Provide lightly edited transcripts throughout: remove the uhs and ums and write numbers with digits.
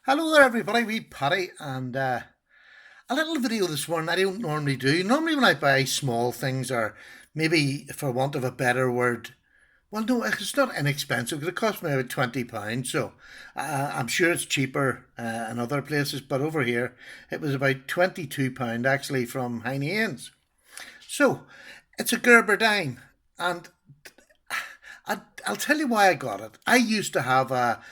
Hello there, everybody. Wee Paddy, and a little video this morning. I don't normally do. Normally, when I buy small things, or maybe for want of a better word, well, no, it's not inexpensive because it cost me about £20. So I'm sure it's cheaper in other places, but over here it was about £22 actually from Heinz. So it's a Gerber Dime, and I'll tell you why I got it. I used to have a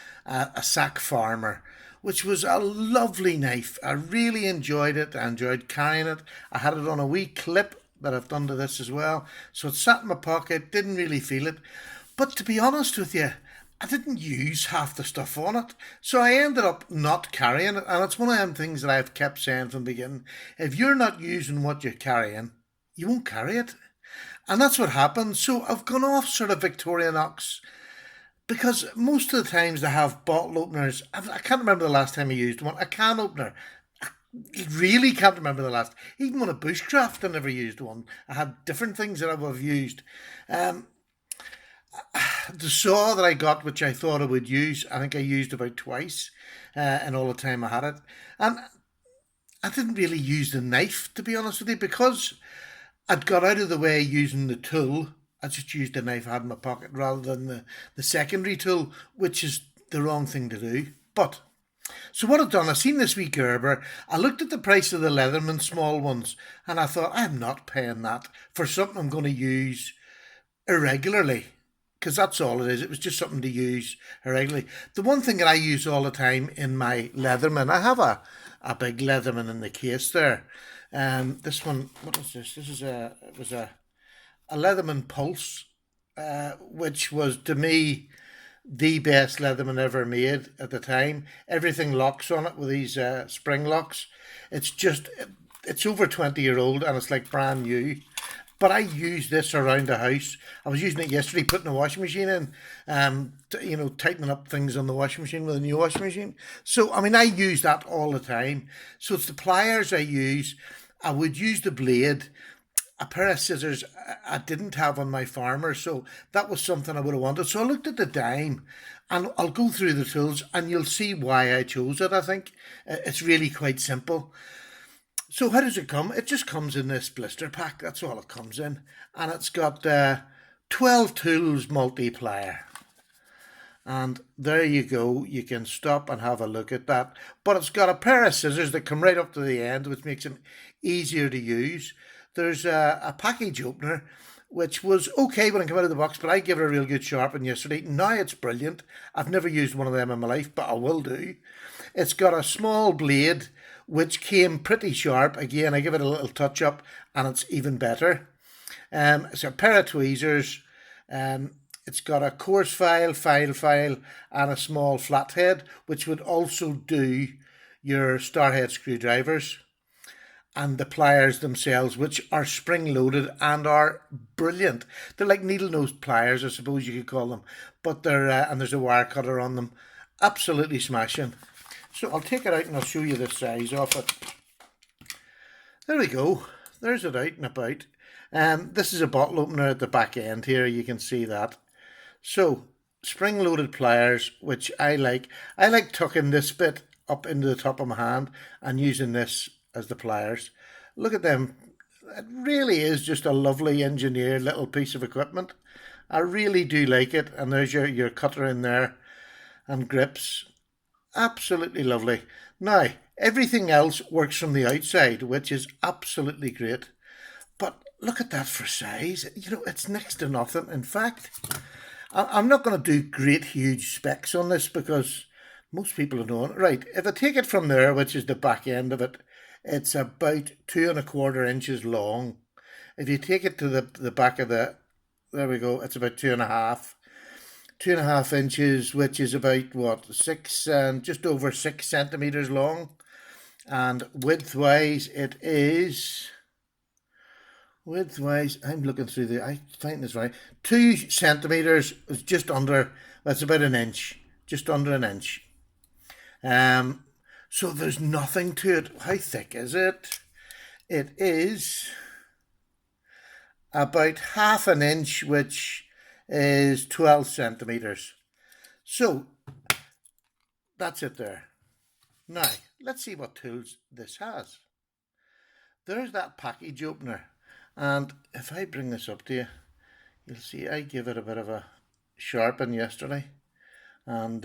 sack farmer, which was a lovely knife. I really enjoyed it. I enjoyed carrying it. I had it on a wee clip that I've done to this as well. So it sat in my pocket, didn't really feel it. But to be honest with you, I didn't use half the stuff on it. So I ended up not carrying it. And it's one of them things that I've kept saying from the beginning. If you're not using what you're carrying, you won't carry it. And that's what happened. So I've gone off sort of Victorinox because most of the times they have bottle openers. I can't remember the last time I used one. A can opener. I really can't remember the last. Even when a bushcraft, I never used one. I had different things that I would have used. Um, the saw that I got, which I thought I would use, I think I used about twice in all the time I had it. And I didn't really use the knife, to be honest with you, because I'd got out of the way using the tool. I just used the knife I had in my pocket rather than the secondary tool, which is the wrong thing to do. But so what I've done, I've seen this wee Gerber. I looked at the price of the Leatherman small ones, and I thought I'm not paying that for something I'm going to use irregularly, because that's all it is. It was just something to use irregularly. The one thing that I use all the time in my Leatherman, I have a big Leatherman in the case there. This one, what is this? This is it was a Leatherman Pulse, which was to me the best Leatherman ever made at the time. Everything locks on it with these spring locks. It's just, it's over 20-year old and it's like brand new. But I use this around the house. I was using it yesterday, putting the washing machine in, tightening up things on the washing machine with a new washing machine. So, I mean, I use that all the time. So it's the pliers I use. I would use the blade. A pair of scissors I didn't have on my farmer, so that was something I would have wanted. So I looked at the dime, and I'll go through the tools, and you'll see why I chose it. I think it's really quite simple. So how does it come? It just comes in this blister pack. That's all it comes in, and it's got 12 tools multiplier. And there you go. You can stop and have a look at that. But it's got a pair of scissors that come right up to the end, which makes it easier to use. There's a package opener, which was okay when it came out of the box, but I gave it a real good sharpen yesterday. Now it's brilliant. I've never used one of them in my life, but I will do. It's got a small blade, which came pretty sharp. Again, I give it a little touch up, and it's even better. It's a pair of tweezers. Um, it's got a coarse file, and a small flathead, which would also do your starhead screwdrivers, and the pliers themselves, which are spring loaded and are brilliant. They're like needle nose pliers, I suppose you could call them, but they're and there's a wire cutter on them. Absolutely smashing. So I'll take it out and I'll show you the size of it. There we go. There's it out and about. This is a bottle opener at the back end here. You can see that. So spring-loaded pliers, which I like. I like tucking this bit up into the top of my hand and using this as the pliers. Look at them. It really is just a lovely engineered little piece of equipment. I really do like it. And there's your cutter in there and grips. Absolutely lovely. Now, everything else works from the outside, which is absolutely great. But look at that for size. You know, it's next to nothing. In fact, I'm not going to do great huge specs on this because most people know it. Right, if I take it from there, which is the back end of it, it's about 2¼ inches long. If you take it to the back of there we go, it's about 2.5. 2.5 inches, which is about what, six and just over 6 centimeters long. And widthwise, I'm looking through I find this right. 2 centimeters is just under, that's about an inch, just under an inch. So there's nothing to it. How thick is it? It is about half an inch, which is 12 centimeters. So that's it there. Now, let's see what tools this has. There's that package opener. And if I bring this up to you, you'll see I gave it a bit of a sharpen yesterday. And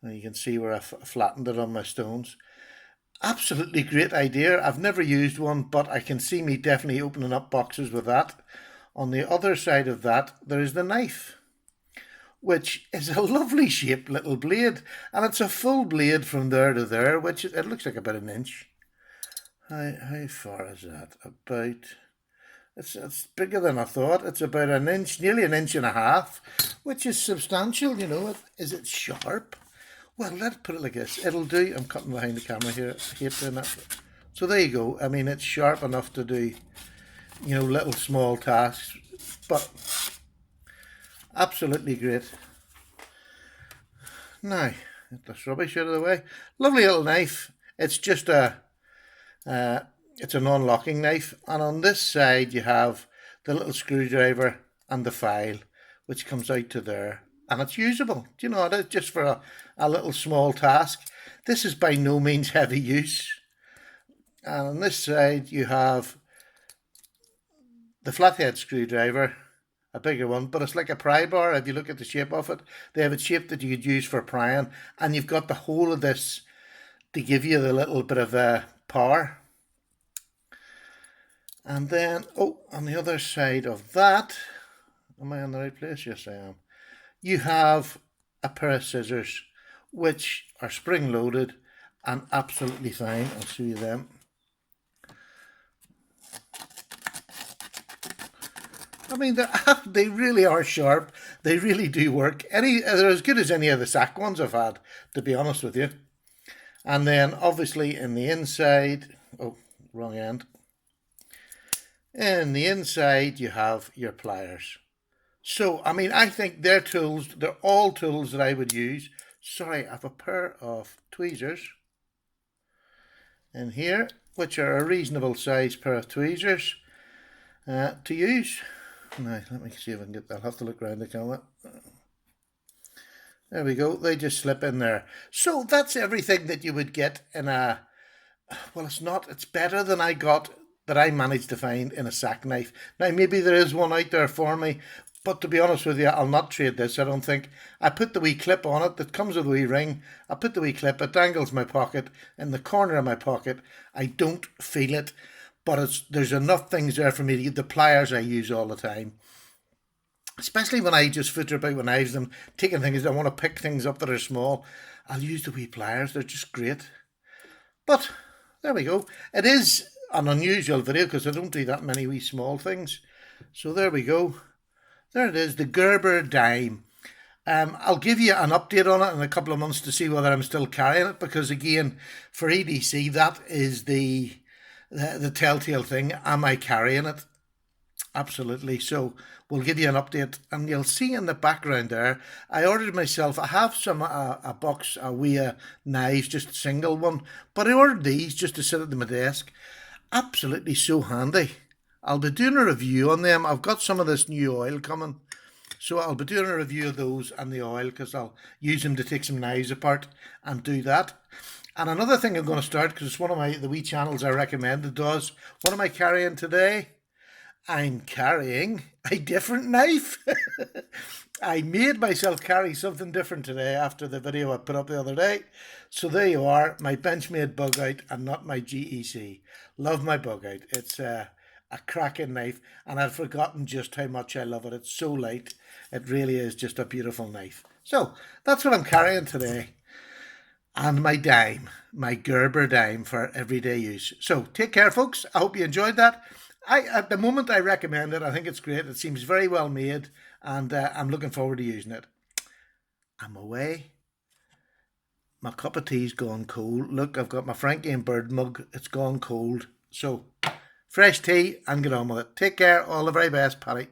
you can see where I flattened it on my stones. Absolutely great idea. I've never used one, but I can see me definitely opening up boxes with that. On the other side of that, there is the knife, which is a lovely shaped little blade. And it's a full blade from there to there, which it looks like about an inch. How far is that? It's bigger than I thought. It's about an inch, nearly an inch and a half, which is substantial, you know. Is it sharp? Well, let's put it like this. It'll do. I'm cutting behind the camera here. I hate doing that. So there you go. I mean, it's sharp enough to do, little small tasks, but absolutely great. Now, get this rubbish out of the way. Lovely little knife. It's just it's a non-locking knife, and on this side you have the little screwdriver and the file, which comes out to there, and it's usable. Do you know, it is just for a little small task. This is by no means heavy use. And on this side you have the flathead screwdriver, a bigger one, but it's like a pry bar. If you look at the shape of it, they have it shaped that you could use for prying, and you've got the whole of this to give you the little bit of power. And then, on the other side of that, am I in the right place? Yes, I am. You have a pair of scissors, which are spring-loaded and absolutely fine. I'll show you them. I mean, they really are sharp. They really do work. They're as good as any of the sack ones I've had, to be honest with you. And then, obviously, in the inside, wrong end. In the inside, you have your pliers. So, I mean, I think they're all tools that I would use. Sorry, I have a pair of tweezers in here, which are a reasonable size pair of tweezers to use. Now, let me see if I can get that. I'll have to look around the camera. There we go. They just slip in there. So that's everything that you would get in a... Well, it's better than that I managed to find in a sack knife. Now, maybe there is one out there for me, but to be honest with you, I'll not trade this, I don't think. I put the wee clip on it that comes with a wee ring. I put the wee clip, it dangles my pocket, in the corner of my pocket. I don't feel it, but there's enough things there for me to get the pliers I use all the time. Especially when I just footer about with knives and taking things, I want to pick things up that are small. I'll use the wee pliers, they're just great. But, there we go. It is an unusual video because I don't do that many wee small things. So there we go. There it is, the Gerber Dime. I'll give you an update on it in a couple of months to see whether I'm still carrying it, because again, for EDC, that is the telltale thing. Am I carrying it? Absolutely. So we'll give you an update, and you'll see in the background there, I ordered myself, I have some a box, a wee knives, just a single one, but I ordered these just to sit at my desk. Absolutely so handy. I'll be doing a review on them. I've got some of this new oil coming, so I'll be doing a review of those and the oil, because I'll use them to take some knives apart and do that. And another thing I'm going to start, because it's one of the wee channels I recommended does. What am I carrying today? I'm carrying a different knife. I made myself carry something different today after the video I put up the other day. So there you are, my Benchmade bug out and not my GEC. Love my bug out. It's a cracking knife, and I've forgotten just how much I love it. It's so light. It really is just a beautiful knife. So that's what I'm carrying today. And my dime, my Gerber Dime for everyday use. So take care, folks. I hope you enjoyed that. At the moment, I recommend it. I think it's great. It seems very well made, and I'm looking forward to using it. I'm away. My cup of tea's gone cold. Look, I've got my Frankie and Bird mug. It's gone cold. So, fresh tea and get on with it. Take care. All the very best, Paddy.